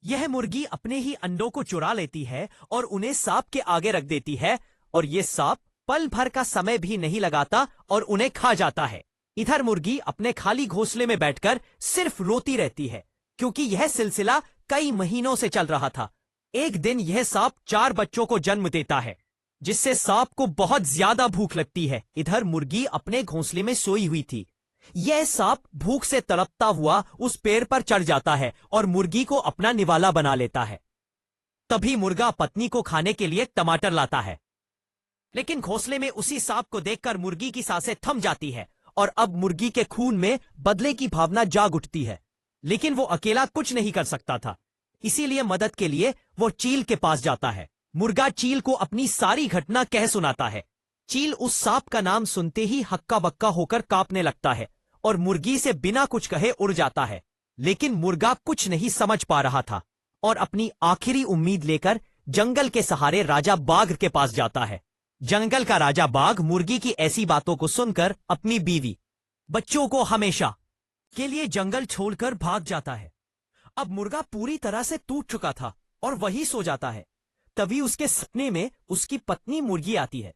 यह मुर्गी अपने ही अंडों को चुरा लेती है और उन्हें सांप के आगे रख देती है और ये सांप पल भर का समय भी नहीं लगाता और उन्हें खा जाता है। इधर मुर्गी अपने खाली घोंसले में बैठकर सिर्फ रोती रहती है क्योंकि यह सिलसिला कई महीनों से चल रहा था। एक दिन यह सांप 4 बच्चों को जन्म देता है जिससे सांप को बहुत ज्यादा भूख लगती है। इधर मुर्गी अपने घोंसले में सोई हुई थी। यह सांप भूख से तड़पता हुआ उस पेड़ पर चढ़ जाता है और मुर्गी को अपना निवाला बना लेता है। तभी मुर्गा पत्नी को खाने के लिए टमाटर लाता है, लेकिन घोंसले में उसी सांप को देखकर मुर्गी की सांसें थम जाती है और अब मुर्गी के खून में बदले की भावना जाग उठती है। लेकिन वो अकेला कुछ नहीं कर सकता था, इसीलिए मदद के लिए वो चील के पास जाता है। मुर्गा चील को अपनी सारी घटना कह सुनाता है। चील उस सांप का नाम सुनते ही हक्का बक्का होकर कांपने लगता है और मुर्गी से बिना कुछ कहे उड़ जाता है। लेकिन मुर्गा कुछ नहीं समझ पा रहा था और अपनी आखिरी उम्मीद लेकर जंगल के सहारे राजा बाघ के पास जाता है। जंगल का राजा बाघ मुर्गी की ऐसी बातों को सुनकर अपनी बीवी बच्चों को हमेशा के लिए जंगल छोड़कर भाग जाता है। अब मुर्गा पूरी तरह से टूट चुका था और वही सो जाता है। तभी उसके सपने में उसकी पत्नी मुर्गी आती है।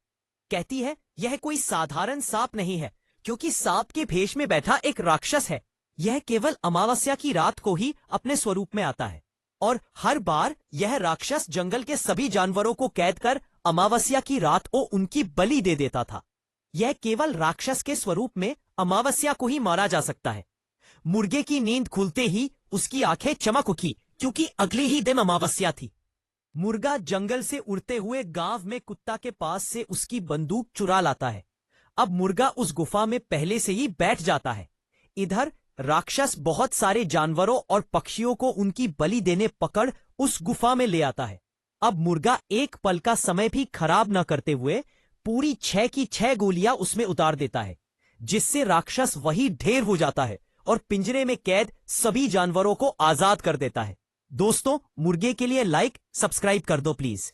कहती है यह कोई साधारण सांप नहीं है, क्योंकि सांप के भेष में बैठा एक राक्षस है। यह केवल अमावस्या की रात को ही अपने स्वरूप में आता है और हर बार यह राक्षस जंगल के सभी जानवरों को कैद कर अमावस्या की रात को उनकी बलि दे देता था। यह केवल राक्षस के स्वरूप में अमावस्या को ही मारा जा सकता है। मुर्गे की नींद खुलते ही उसकी आंखें चमक उठी क्योंकि अगले ही दिन अमावस्या थी। मुर्गा जंगल से उड़ते हुए गांव में कुत्ता के पास से उसकी बंदूक चुरा लाता है। अब मुर्गा उस गुफा में पहले से ही बैठ जाता है। इधर राक्षस बहुत सारे जानवरों और पक्षियों को उनकी बलि देने पकड़ उस गुफा में ले आता है। अब मुर्गा एक पल का समय भी खराब न करते हुए पूरी 6 की 6 गोलियां उसमें उतार देता है, जिससे राक्षस वही ढेर हो जाता है और पिंजरे में कैद सभी जानवरों को आजाद कर देता है। दोस्तों, मुर्गे के लिए लाइक सब्सक्राइब कर दो प्लीज।